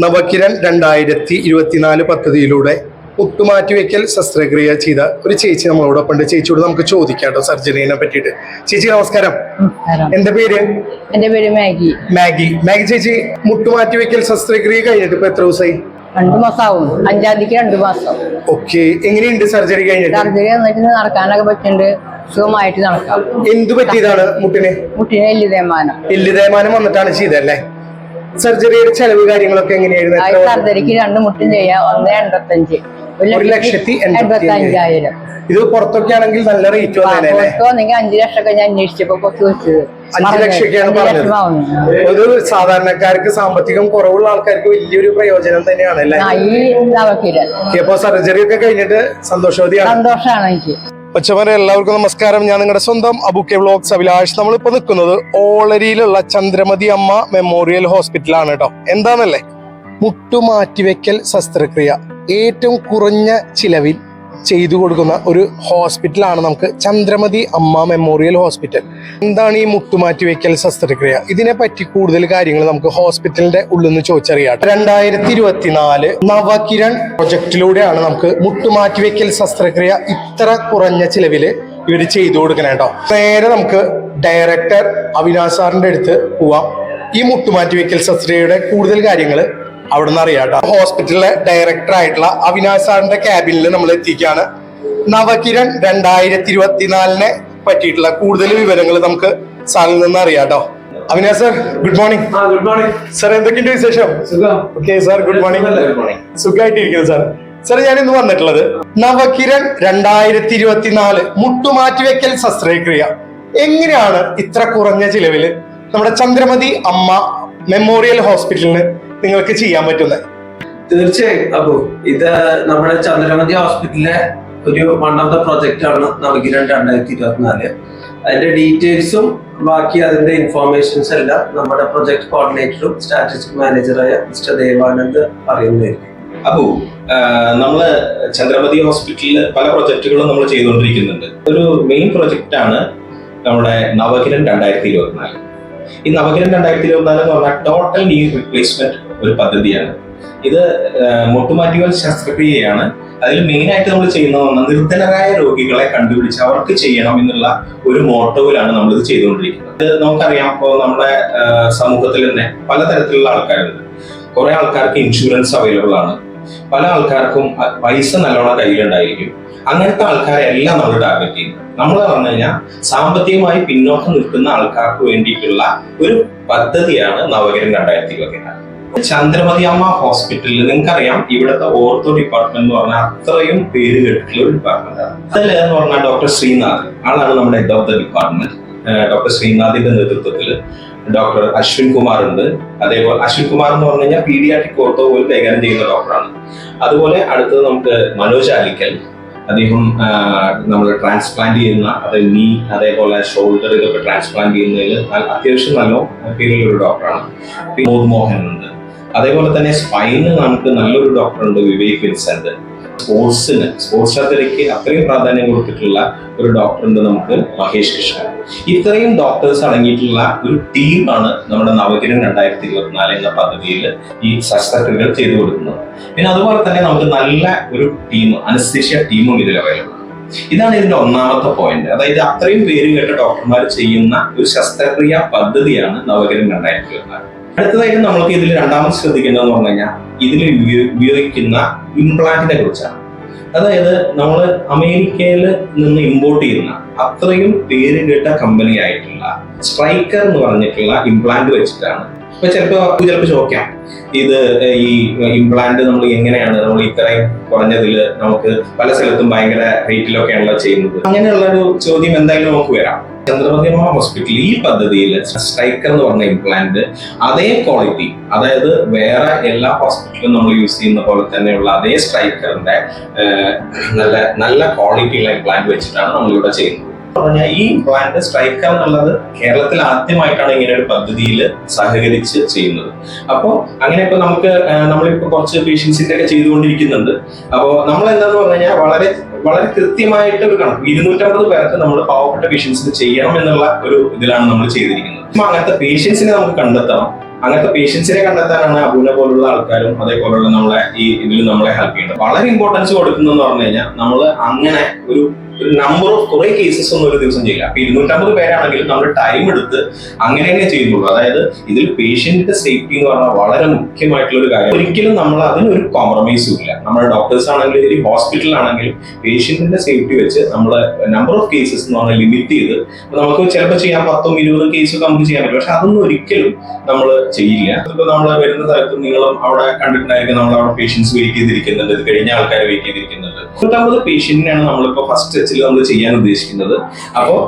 നവകിരൺ 2024 പദ്ധതിയിലൂടെ മുട്ടുമാറ്റിവെക്കൽ ശസ്ത്രക്രിയ ചെയ്ത ഒരു ചേച്ചി നമ്മളോടൊപ്പം ഉണ്ട്. ചേച്ചിയോട് നമുക്ക് ചോദിക്കാട്ടോ സർജറിനെ പറ്റിയിട്ട്. ചേച്ചി നമസ്കാരം. എന്റെ പേര് മാഗി. മാഗി ചേച്ചി, മുട്ടുമാറ്റിവെക്കൽ ശസ്ത്രക്രിയ കഴിഞ്ഞിട്ട് ഇപ്പൊ എത്ര ദിവസമായി? 2 മാസമാവും. 5-ാം തീയതിക്ക് 2 മാസം. ഓക്കെ, എങ്ങനെയുണ്ട് സർജറി കഴിഞ്ഞിട്ട്? സർജറി വന്നിട്ട് നടക്കാനൊക്കെ പറ്റുന്നുണ്ട്, സുഖമായിട്ട് നടക്കാം. എന്ത് പറ്റിയതാണ് മുട്ടിന്? എല്ല് തേയ്മാനം വന്നിട്ടാണ് ചെയ്തല്ലേ? സർജറിയുടെ ചെലവ് കാര്യങ്ങളൊക്കെ എങ്ങനെയായിരുന്നു? സർജറിക്ക് 2 മുട്ടും ചെയ്യാം. 1,85,000. 1,85,000. ഇത് പുറത്തൊക്കെ ആണെങ്കിൽ നല്ല റേറ്റ് വന്നേനെ. 5 ലക്ഷമൊക്കെ ഞാൻ അന്വേഷിച്ചപ്പോ 5 ലക്ഷമൊക്കെയാണ് പറഞ്ഞത്. ഒരു സാധാരണക്കാർക്ക്, സാമ്പത്തികം കുറവുള്ള ആൾക്കാർക്ക് വലിയൊരു പ്രയോജനം തന്നെയാണ് അല്ലേ? അപ്പൊ സർജറി ഒക്കെ കഴിഞ്ഞിട്ട് സന്തോഷമാണ് എനിക്ക്. ഒച്ചമരെ എല്ലാവർക്കും നമസ്കാരം. ഞാൻ നിങ്ങളുടെ സ്വന്തം അബുക്കെ വ്ലോഗ്സ് അഭിലാഷ്. നമ്മളിപ്പോ നിൽക്കുന്നത് ഓളരിയിലുള്ള ചന്ദ്രമതി അമ്മ മെമ്മോറിയൽ ഹോസ്പിറ്റലാണ് കേട്ടോ. എന്താണല്ലേ, മുട്ടുമാറ്റിവെക്കൽ ശസ്ത്രക്രിയ ഏറ്റവും കുറഞ്ഞ ചിലവിൽ ചെയ്തു കൊടുക്കുന്ന ഒരു ഹോസ്പിറ്റലാണ് നമുക്ക് ചന്ദ്രമതി അമ്മ മെമ്മോറിയൽ ഹോസ്പിറ്റൽ. എന്താണ് ഈ മുട്ടുമാറ്റിവെക്കൽ ശസ്ത്രക്രിയ? ഇതിനെ പറ്റി കൂടുതൽ കാര്യങ്ങൾ നമുക്ക് ഹോസ്പിറ്റലിന്റെ ഉള്ളിൽ നിന്ന് ചോദിച്ചറിയാം. 2024 നവകിരൺ പ്രൊജക്ടിലൂടെയാണ് നമുക്ക് മുട്ടുമാറ്റിവെക്കൽ ശസ്ത്രക്രിയ ഇത്ര കുറഞ്ഞ ചിലവില് ഇവര് ചെയ്തു കൊടുക്കണേ കേട്ടോ. നേരെ നമുക്ക് ഡയറക്ടർ അവിനാശ് സാറിന്റെ അടുത്ത് പോവാം. ഈ മുട്ടുമാറ്റിവെക്കൽ ശസ്ത്രക്രിയയുടെ കൂടുതൽ കാര്യങ്ങൾ അവിടെ നിന്ന് അറിയാട്ടോ. ഹോസ്പിറ്റലിലെ ഡയറക്ടർ ആയിട്ടുള്ള അവിനാശ് സാറിന്റെ ക്യാബിനിൽ നമ്മൾ എത്തിക്കുകയാണ്. നവകിരൺ 2024 പറ്റിയിട്ടുള്ള കൂടുതൽ വിവരങ്ങൾ നമുക്ക് സാറിൽ നിന്ന് അറിയാട്ടോ. Avinash sir, good morning. Good morning sir, എന്തൊക്കെയുണ്ട് വിശേഷം? Okay sir, good morning. സുഖമായിട്ടിരിക്കുന്നു സാർ. സാർ, ഞാൻ ഇന്ന് വന്നിട്ടുള്ളത് നവകിരൺ 2024 മുട്ടുമാറ്റിവെക്കൽ ശസ്ത്രക്രിയ എങ്ങനെയാണ് ഇത്ര കുറഞ്ഞ ചിലവില് നമ്മുടെ ചന്ദ്രമതി അമ്മ മെമ്മോറിയൽ ഹോസ്പിറ്റലിന് നിങ്ങൾക്ക് ചെയ്യാൻ പറ്റുന്നത്? തീർച്ചയായും. അപ്പോ ഇത് നമ്മുടെ ചന്ദ്രമതി ഹോസ്പിറ്റലിലെ ഒരു വൺ ഓഫ് ദ പ്രൊജക്റ്റ് ആണ് നവകിരൺ 2024. അതിന്റെ ഡീറ്റെയിൽസും ബാക്കി അതിന്റെ ഇൻഫോർമേഷൻസ് എല്ലാം നമ്മുടെ പ്രൊജക്ട് കോർഡിനേറ്ററും സ്റ്റാറ്റിസ്റ്റിക് മാനേജറായ മിസ്റ്റർ ദേവാനന്ദ് പറയുന്നതായിരിക്കും. അപ്പോ നമ്മള് ചന്ദ്രമതി ഹോസ്പിറ്റലിൽ പല പ്രൊജക്ടുകളും നമ്മൾ ചെയ്തുകൊണ്ടിരിക്കുന്നുണ്ട്. ഒരു മെയിൻ പ്രൊജക്റ്റ് ആണ് നമ്മുടെ നവകിരൺ 2024. ഈ നവകിരൺ 2024 എന്ന് പറഞ്ഞാൽ ടോട്ടൽ നീ റീപ്ലേസ്മെന്റ് ഒരു പദ്ധതിയാണ്. ഇത് മുട്ടുമാറ്റിവെക്കൽ ശസ്ത്രക്രിയയാണ്. അതിൽ മെയിൻ ആയിട്ട് നമ്മൾ ചെയ്യുന്നത് നിർധനരായ രോഗികളെ കണ്ടുപിടിച്ച് അവർക്ക് ചെയ്യണം എന്നുള്ള ഒരു മോട്ടോയിലാണ് നമ്മൾ ഇത് ചെയ്തുകൊണ്ടിരിക്കുന്നത്. ഇത് നമുക്കറിയാം, ഇപ്പോൾ നമ്മുടെ സമൂഹത്തിൽ തന്നെ പലതരത്തിലുള്ള ആൾക്കാരുണ്ട്. കുറെ ആൾക്കാർക്ക് ഇൻഷുറൻസ് അവൈലബിൾ ആണ്, പല ആൾക്കാർക്കും പൈസ നല്ലോണം കയ്യിലുണ്ടായിരിക്കും. അങ്ങനത്തെ ആൾക്കാരെ എല്ലാം നമ്മൾ ടാർഗറ്റ് ചെയ്യുന്നത്. നമ്മൾ പറഞ്ഞു കഴിഞ്ഞാൽ സാമ്പത്തികമായി പിന്നോക്കം നിൽക്കുന്ന ആൾക്കാർക്ക് വേണ്ടിയിട്ടുള്ള ഒരു പദ്ധതിയാണ് നവകിരൺ 2024. ചന്ദ്രമതി അമ്മ ഹോസ്പിറ്റലിൽ നിങ്ങൾക്കറിയാം, ഇവിടുത്തെ ഓർത്തോ ഡിപ്പാർട്ട്മെന്റ് എന്ന് പറഞ്ഞാൽ അത്രയും പേര് കേട്ടിട്ടുള്ള ഒരു ഡിപ്പാർട്ട്മെന്റ് ആണ്. അതിൽ എന്ന് പറഞ്ഞാൽ ഡോക്ടർ ശ്രീനാഥ് ആളാണ് നമ്മുടെ head of the department. Doctor ശ്രീനാഥിന്റെ നേതൃത്വത്തിൽ ഡോക്ടർ അശ്വിൻ കുമാർ ഉണ്ട്. അതേപോലെ അശ്വിൻ കുമാർ എന്ന് പറഞ്ഞു കഴിഞ്ഞാൽ പീഡിയാട്രിക് ഓർത്തോ പോലും കൈകാര്യം ചെയ്യുന്ന ഡോക്ടറാണ്. അതുപോലെ അടുത്തത് നമുക്ക് മനോജ് ആലിക്കൽ, അദ്ദേഹം നമ്മൾ ട്രാൻസ്പ്ലാന്റ് ചെയ്യുന്ന നീ അതേപോലെ ഷോൾഡർ ഇതൊക്കെ ട്രാൻസ്പ്ലാന്റ് ചെയ്യുന്നതിൽ അത്യാവശ്യം നല്ല പേരുള്ള ഒരു ഡോക്ടറാണ്. മോഹൻ ഉണ്ട്. അതേപോലെ തന്നെ സ്പൈന് നമുക്ക് നല്ലൊരു ഡോക്ടർ ഉണ്ട്, വിവേക് വിൻസെന്റ്. സ്പോർട്സ് സർജറിക്ക് അത്രയും പ്രാധാന്യം കൊടുത്തിട്ടുള്ള ഒരു ഡോക്ടർ ഉണ്ട് നമുക്ക്, മഹേഷ് കൃഷ്ണൻ. ഇത്രയും ഡോക്ടേഴ്സ് അടങ്ങിയിട്ടുള്ള ഒരു ടീമാണ് നമ്മുടെ നവകിരൺ 2024 എന്ന പദ്ധതിയിൽ ഈ ശസ്ത്രക്രിയകൾ ചെയ്തു കൊടുക്കുന്നത്. പിന്നെ അതുപോലെ തന്നെ നമുക്ക് നല്ല ഒരു ടീം, അനസ്തീഷ്യ ടീമും ഇതിൽ അവൈലബിൾ ആണ്. ഇതാണ് ഇതിന്റെ ഒന്നാമത്തെ പോയിന്റ്. അതായത് അത്രയും പേര് കേട്ട ഡോക്ടർമാർ ചെയ്യുന്ന ഒരു ശസ്ത്രക്രിയ പദ്ധതിയാണ് നവകിരൺ 2024. അടുത്തതായിട്ട് നമ്മൾക്ക് ഇതിൽ രണ്ടാമത് ശ്രദ്ധിക്കേണ്ടതെന്ന് പറഞ്ഞു കഴിഞ്ഞാൽ ഇതിൽ ഉപയോഗിക്കുന്ന ഇംപ്ലാന്റിനെ കുറിച്ചാണ്. അതായത് നമ്മൾ അമേരിക്കയിൽ നിന്ന് ഇമ്പോർട്ട് ചെയ്യുന്ന അത്രയും പേര് കേട്ട കമ്പനി ആയിട്ടുള്ള സ്ട്രൈക്കർ എന്ന് പറഞ്ഞിട്ടുള്ള ഇംപ്ലാന്റ് വെച്ചിട്ടാണ്. ഇപ്പൊ ചിലപ്പോൾ ചോദിക്കാം, ഇത് ഈ ഇംപ്ലാന്റ് നമ്മൾ എങ്ങനെയാണ് നമ്മൾ ഇത്രയും കുറഞ്ഞതിൽ നമുക്ക് പല സ്ഥലത്തും ഭയങ്കര റേറ്റിലൊക്കെയാണല്ലോ ചെയ്യുന്നത്? അങ്ങനെയുള്ള ഒരു ചോദ്യം എന്തായാലും നമുക്ക് വരാം. ചന്ദ്രമതി അമ്മ ഹോസ്പിറ്റൽ ഈ പദ്ധതിയിൽ സ്ട്രൈക്കർ എന്ന് പറഞ്ഞ ഇംപ്ലാന്റ് അതേ ക്വാളിറ്റി, അതായത് വേറെ എല്ലാ ഹോസ്പിറ്റലിലും നമ്മൾ യൂസ് ചെയ്യുന്ന പോലെ തന്നെയുള്ള അതേ സ്ട്രൈക്കറിന്റെ നല്ല ക്വാളിറ്റിയുള്ള ഇംപ്ലാന്റ് വെച്ചിട്ടാണ് നമ്മളിവിടെ ചെയ്യുന്നത്. പറഞ്ഞാൽ ഈ ഇംപ്ലാന്റ് സ്ട്രൈക്കർ എന്നുള്ളത് കേരളത്തിൽ ആദ്യമായിട്ടാണ് ഇങ്ങനെ ഒരു പദ്ധതിയിൽ സഹകരിച്ച് ചെയ്യുന്നത്. അപ്പോൾ അങ്ങനെയൊക്കെ നമ്മളിപ്പോ കുറച്ച് പേഷ്യൻസിന്റെ ഒക്കെ ചെയ്തുകൊണ്ടിരിക്കുന്നുണ്ട്. അപ്പോൾ നമ്മൾ എന്താന്ന് പറഞ്ഞു കഴിഞ്ഞാൽ വളരെ കൃത്യമായിട്ട് ഒരു കണക്ക് 250 പേർക്ക് നമ്മൾ പാവപ്പെട്ട പേഷ്യൻസിന് ചെയ്യണം എന്നുള്ള ഒരു ഇതിലാണ് നമ്മൾ ചെയ്തിരിക്കുന്നത്. അപ്പൊ അങ്ങനത്തെ പേഷ്യൻസിനെ നമുക്ക് കണ്ടെത്തണം. അങ്ങനത്തെ പേഷ്യൻസിനെ കണ്ടെത്താനാണ് അബുവിനെ പോലുള്ള ആൾക്കാരും അതേപോലുള്ള നമ്മളെ ഈ ഇതിൽ നമ്മളെ ഹെൽപ്പ് ചെയ്യുന്നത്. വളരെ ഇമ്പോർട്ടൻസ് കൊടുക്കുന്നതെന്ന് പറഞ്ഞു കഴിഞ്ഞാൽ നമ്മൾ അങ്ങനെ ഒരു നമ്പർ ഓഫ് കുറെ കേസസ് ഒന്നും ഒരു ദിവസം ചെയ്യില്ല. അപ്പൊ 250 പേരാണെങ്കിലും നമ്മൾ ടൈം എടുത്ത് അങ്ങനെ തന്നെ ചെയ്യുന്നുള്ളൂ. അതായത് ഇതിൽ പേഷ്യന്റിന്റെ സേഫ്റ്റി എന്ന് പറഞ്ഞാൽ വളരെ മുഖ്യമായിട്ടുള്ള ഒരു കാര്യം. ഒരിക്കലും നമ്മൾ അതിനൊരു കോംപ്രമൈസും ഇല്ല. നമ്മുടെ ഡോക്ടേഴ്സ് ആണെങ്കിലും ഈ ഹോസ്പിറ്റലാണെങ്കിലും പേഷ്യന്റിന്റെ സേഫ്റ്റി വെച്ച് നമ്മൾ നമ്പർ ഓഫ് കേസസ് എന്ന് പറഞ്ഞാൽ ലിമിറ്റ് ചെയ്ത് നമുക്ക് ചിലപ്പോൾ ചെയ്യാൻ 10-20 കേസൊക്കെ നമുക്ക് ചെയ്യാൻ പറ്റും. പക്ഷെ അതൊന്നും ഒരിക്കലും നമ്മൾ ചെയ്യില്ല. ഇപ്പൊ നമ്മൾ വരുന്ന സ്ഥലത്ത് നിങ്ങളും അവിടെ കണ്ടിട്ടുണ്ടായിരിക്കും, നമ്മൾ അവിടെ പേഷ്യൻസ് വെയിറ്റ് ചെയ്തിരിക്കുന്നുണ്ട്, ഇത് കഴിഞ്ഞ ആൾക്കാർ വെയിറ്റ് ചെയ്തിരിക്കുന്നുണ്ട്. 150 പേഷ്യന്റിനാണ് നമ്മളിപ്പോ ഫസ്റ്റ് നമ്മൾ ചെയ്യാൻ ഉദ്ദേശിക്കുന്നത്. അപ്പോൾ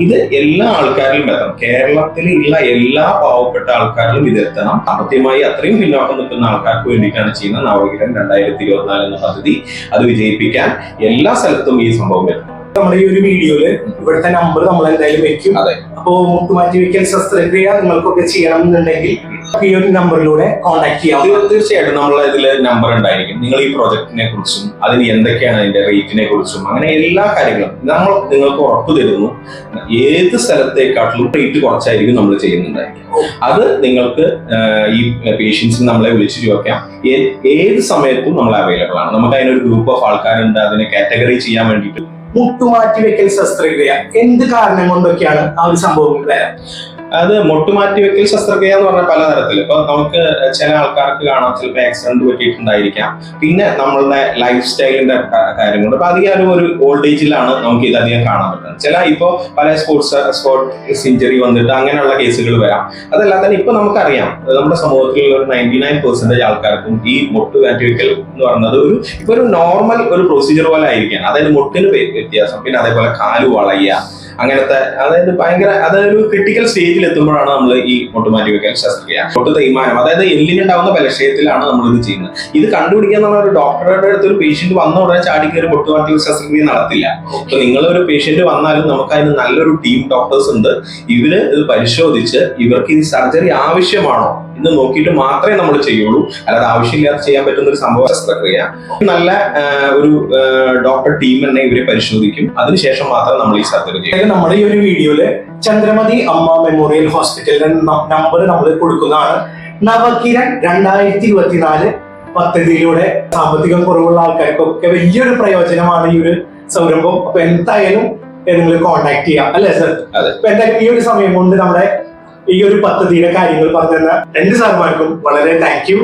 ഇത് എല്ലാ ആൾക്കാരിലും എത്തണം. കേരളത്തിലുള്ള എല്ലാ പാവപ്പെട്ട ആൾക്കാരിലും ഇത് എത്തണം. സാമ്പത്തികമായി അത്രയും പിന്നോക്കം നിൽക്കുന്ന ആൾക്കാർക്ക് വേണ്ടിയിട്ടാണ് ചെയ്യുന്ന നവകിരൺ 2024 എന്ന പദ്ധതി. അത് വിജയിപ്പിക്കാൻ എല്ലാ സ്ഥലത്തും ഈ സംഭവം വരും. നമ്മുടെ ഈ ഒരു വീഡിയോയില് ഇവിടുത്തെ നമ്പർ നമ്മൾ എന്തായാലും വെക്കും. അപ്പോ മുട്ടുമാറ്റി വെക്കൽ ശസ്ത്രക്രിയ നിങ്ങൾക്കൊക്കെ ചെയ്യണം എന്നുണ്ടെങ്കിൽ ഈ ഒരു നമ്പറിലൂടെ കോൺടാക്ട് ചെയ്യാം. തീർച്ചയായിട്ടും നമ്മളെ ഇതില് നമ്പർ ഉണ്ടായിരിക്കും. നിങ്ങൾ ഈ പ്രോജക്റ്റിനെ കുറിച്ചും അതിന് എന്തൊക്കെയാണ് അതിന്റെ റേറ്റിനെ കുറിച്ചും അങ്ങനെ എല്ലാ കാര്യങ്ങളും നമ്മൾ നിങ്ങൾക്ക് ഉറപ്പ് തരുന്നു. ഏത് സ്ഥലത്തേക്കാട്ടിലും റേറ്റ് കുറച്ചായിരിക്കും നമ്മൾ ചെയ്യുന്നുണ്ടായിരിക്കും. അത് നിങ്ങൾക്ക് ഈ പേഷ്യൻസിന് നമ്മളെ വിളിച്ചു ചോദിക്കാം. ഏത് സമയത്തും നമ്മൾ അവൈലബിൾ ആണ്. നമുക്ക് അതിനൊരു ഗ്രൂപ്പ് ഓഫ് ആൾക്കാരുണ്ട് അതിനെ കാറ്റഗറി ചെയ്യാൻ വേണ്ടിയിട്ട്. മുട്ടുമാറ്റി വെക്കൽ ശസ്ത്രക്രിയ എന്ത് കാരണം കൊണ്ടൊക്കെയാണ് ആ ഒരു സംഭവം വരാം? അത് മുട്ടുമാറ്റി വെക്കൽ ശസ്ത്രക്രിയ എന്ന് പറഞ്ഞാൽ പലതരത്തിൽ. ഇപ്പൊ നമുക്ക് ചില ആൾക്കാർക്ക് കാണാം, ചിലപ്പോൾ ആക്സിഡന്റ് പറ്റിയിട്ടുണ്ടായിരിക്കാം. പിന്നെ നമ്മളുടെ ലൈഫ് സ്റ്റൈലിന്റെ കാര്യങ്ങളുണ്ട്. അപ്പൊ അധികം ഒരു ഓൾഡ് ഏജിലാണ് നമുക്ക് ഇതധികം കാണാൻ പറ്റുന്നത്. ചില ഇപ്പോൾ പല സ്പോർട്സ് ഇഞ്ചറി വന്നിട്ട് അങ്ങനെയുള്ള കേസുകൾ വരാം. അതല്ലാതെ തന്നെ ഇപ്പൊ നമുക്കറിയാം നമ്മുടെ സമൂഹത്തിലുള്ള ഒരു 99% ആൾക്കാർക്കും ഈ മുട്ട് മാറ്റി വെക്കൽ എന്ന് പറയുന്നത് ഒരു നോർമൽ ഒരു പ്രൊസീജിയർ പോലെ ആയിരിക്കാം. അതായത് മുട്ടിന് വ്യത്യാസം, പിന്നെ അതേപോലെ കാല് വളയുക, അങ്ങനത്തെ അതായത് ഭയങ്കര അതൊരു ക്രിട്ടിക്കൽ സ്റ്റേജിൽ എത്തുമ്പോഴാണ് നമ്മൾ ഈ മുട്ടുമാറ്റി വെക്കൽ ശസ്ത്രക്രിയ. മുട്ട് തേയ്മാനം അതായത് എല്ലിനുണ്ടാവുന്ന ബലക്ഷയത്തിലാണ് നമ്മൾ ഇത് ചെയ്യുന്നത്. ഇത് കണ്ടുപിടിക്കാൻ നമ്മൾ ഒരു ഡോക്ടറുടെ അടുത്ത് ഒരു പേഷ്യന്റ് വന്ന ഉടനെ ചാടിക്കയറി മുട്ടുമാറ്റി വെക്കൽ ശസ്ത്രക്രിയ നടത്തില്ല. അപ്പൊ നിങ്ങളൊരു പേഷ്യന്റ് വന്നാലും നമുക്ക് അതിന് നല്ലൊരു ടീം ഡോക്ടേഴ്സ് ഉണ്ട്. ഇവര് ഇത് പരിശോധിച്ച് ഇവർക്ക് ഈ സർജറി ആവശ്യമാണോ എന്ന് നോക്കിയിട്ട് മാത്രമേ നമ്മൾ ചെയ്യുള്ളൂ. അല്ലാതെ ആവശ്യമില്ലാതെ ചെയ്യാൻ പറ്റുന്ന ഒരു സംഭവ ശസ്ത്രക്രിയ. നല്ല ഒരു ഡോക്ടർ ടീം തന്നെ ഇവരെ പരിശോധിക്കും. അതിനുശേഷം മാത്രം നമ്മൾ ഈ സർജറി ചെയ്യും. നമ്മുടെ ഈ ഒരു വീഡിയോയില് ചന്ദ്രമതി അമ്മ മെമ്മോറിയൽ ഹോസ്പിറ്റലിന്റെ നമ്പർ നമ്മൾ കൊടുക്കുന്നതാണ്. നവകിരൺ 2024 പദ്ധതിയിലൂടെ സാമ്പത്തികം കുറവുള്ള ആൾക്കാർക്കൊക്കെ വലിയൊരു പ്രയോജനമാണ് ഈ ഒരു സംരംഭം. അപ്പൊ എന്തായാലും നിങ്ങൾ കോൺടാക്ട് ചെയ്യാം, അല്ലേ സർ? അപ്പൊ എന്തായാലും ഈ ഒരു സമയം കൊണ്ട് നമ്മുടെ ഈ ഒരു പദ്ധതിയുടെ കാര്യങ്ങൾ പറഞ്ഞു തന്ന 2 സാർമാർക്കും വളരെ താങ്ക് യു.